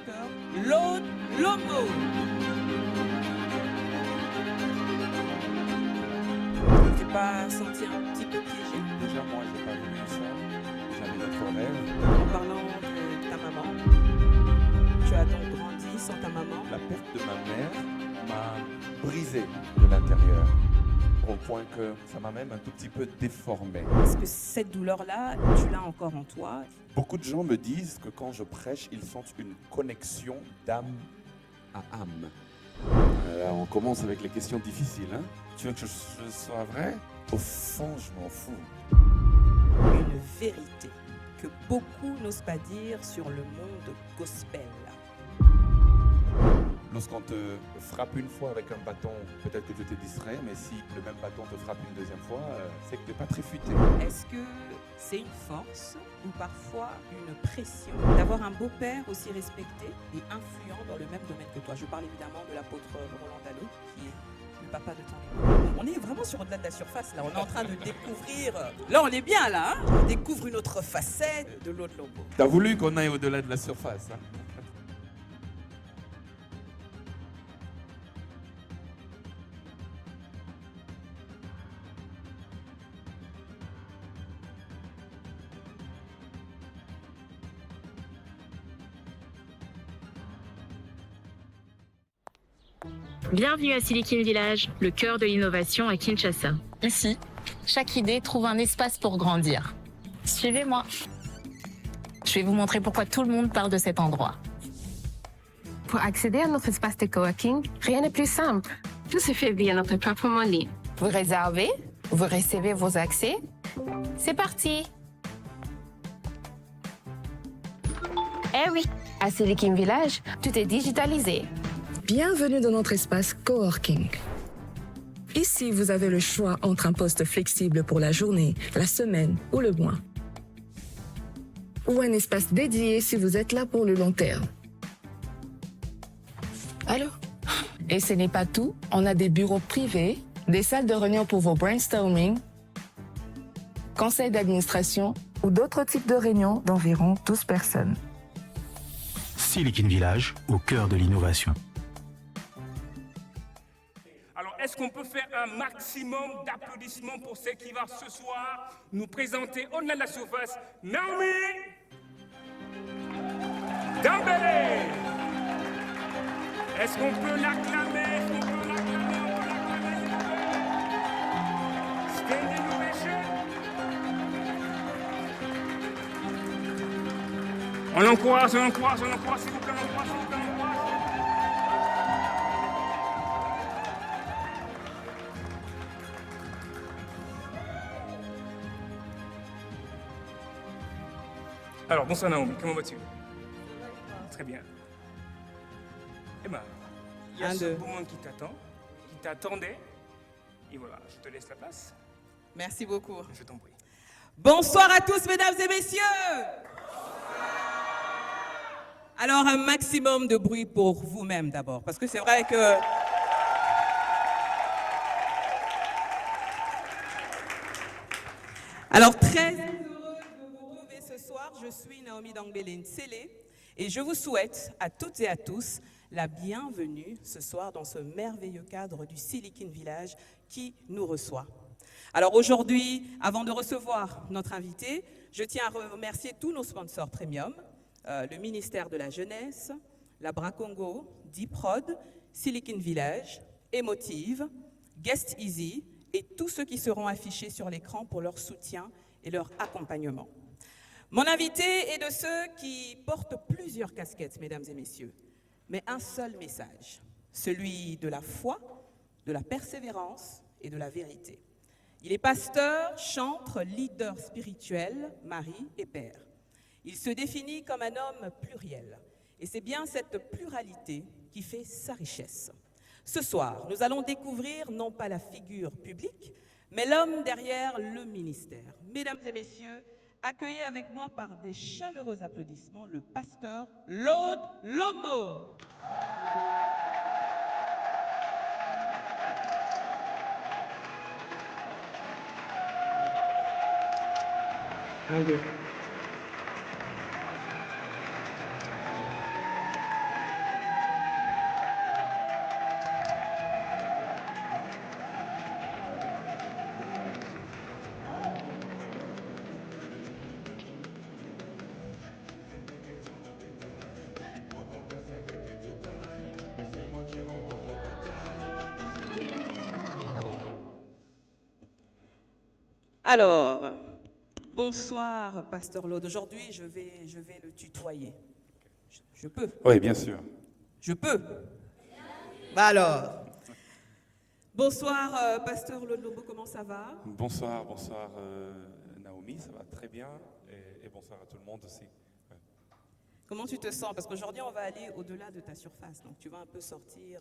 pasteur Claude Lombo. Tu t'es pas senti un petit peu piégé? Déjà, moi, j'ai pas voulu ça. J'avais d'autres rêves. En parlant de ta maman, tu as donc grandi sans ta maman. La perte de ma mère m'a brisé de l'intérieur, au point que ça m'a même un tout petit peu déformé. Est-ce que cette douleur-là, tu l'as encore en toi? Beaucoup de gens me disent que quand je prêche, ils sentent une connexion d'âme à âme. Là, on commence avec les questions difficiles. Hein? Tu veux que je sois vrai? Au fond, je m'en fous. Une vérité que beaucoup n'osent pas dire sur le monde gospel. Lorsqu'on te frappe une fois avec un bâton, peut-être que tu t'es distrait, mais si le même bâton te frappe une deuxième fois, c'est que tu n'es pas très futé. Est-ce que c'est une force ou parfois une pression d'avoir un beau-père aussi respecté et influent dans le même domaine que toi? Je parle évidemment de l'apôtre Roland Dallot, qui est le papa de ton époux. On est vraiment sur au-delà de la surface, là. On est en train de découvrir... Là, on est bien, là. Hein, on découvre une autre facette de Claude Lombo. T'as voulu qu'on aille au-delà de la surface, hein? Bienvenue à Silicon Village, le cœur de l'innovation à Kinshasa. Ici, chaque idée trouve un espace pour grandir. Suivez-moi. Je vais vous montrer pourquoi tout le monde parle de cet endroit. Pour accéder à notre espace de coworking, rien n'est plus simple. Tout se fait via notre plateforme en ligne. Vous réservez, vous recevez vos accès. C'est parti! Eh oui, à Silicon Village, tout est digitalisé. Bienvenue dans notre espace coworking. Ici, vous avez le choix entre un poste flexible pour la journée, la semaine ou le mois. Ou un espace dédié si vous êtes là pour le long terme. Allô? Et ce n'est pas tout, on a des bureaux privés, des salles de réunion pour vos brainstorming, conseils d'administration ou d'autres types de réunions d'environ 12 personnes. Silicon Village, au cœur de l'innovation. Alors, est-ce qu'on peut faire un maximum d'applaudissements pour celle qui va ce soir nous présenter au-delà de la surface, Naomi Dembélé? Est-ce qu'on peut l'acclamer? Est-ce qu'on peut l'acclamer? On peut l'acclamer, s'il vous plaît. Standing ovation. On l'encourage, s'il vous plaît, on l'encourage, s'il vous plaît, on l'encourage. Alors, bonsoir Naomi, comment vas-tu? Très bien. Emma, il y a ce beau monde qui t'attend, qui t'attendait. Et voilà, je te laisse la place. Merci beaucoup. Je t'en prie. Bonsoir à tous, mesdames et messieurs. Alors, un maximum de bruit pour vous-même d'abord, parce que c'est vrai que... Alors, très heureuse de vous retrouver ce soir. Je suis Naomi Dembélé Nsele et je vous souhaite à toutes et à tous la bienvenue ce soir dans ce merveilleux cadre du Silicon Village qui nous reçoit. Alors aujourd'hui, avant de recevoir notre invité, je tiens à remercier tous nos sponsors premium, le ministère de la Jeunesse, la Bracongo, Diprod, Silicon Village, Emotive, Guest Easy et tous ceux qui seront affichés sur l'écran pour leur soutien et leur accompagnement. Mon invité est de ceux qui portent plusieurs casquettes, mesdames et messieurs, mais un seul message, celui de la foi, de la persévérance et de la vérité. Il est pasteur, chantre, leader spirituel, mari et père. Il se définit comme un homme pluriel. Et c'est bien cette pluralité qui fait sa richesse. Ce soir, nous allons découvrir non pas la figure publique, mais l'homme derrière le ministère. Mesdames et messieurs, accueillez avec moi par des chaleureux applaudissements le pasteur Claude Lombo. Alors, bonsoir, Pasteur Laude. Aujourd'hui, je vais le tutoyer. Je peux? Oui, bien sûr. Je peux? Bah alors. Bonsoir, Pasteur Laude Lobo, comment ça va? Bonsoir, Naomi, ça va très bien. Et bonsoir à tout le monde aussi. Ouais. Comment tu te sens? Parce qu'aujourd'hui, on va aller au-delà de ta surface. Donc, tu vas un peu sortir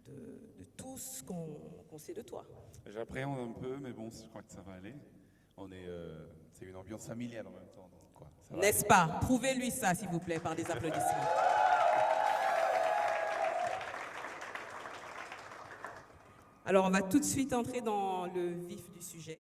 de tout ce qu'on sait de toi. J'appréhende un peu, mais bon, je crois que ça va aller. C'est une ambiance familiale en même temps. Donc, quoi, n'est-ce pas? Prouvez-lui ça, s'il vous plaît, par des applaudissements. Alors, on va tout de suite entrer dans le vif du sujet.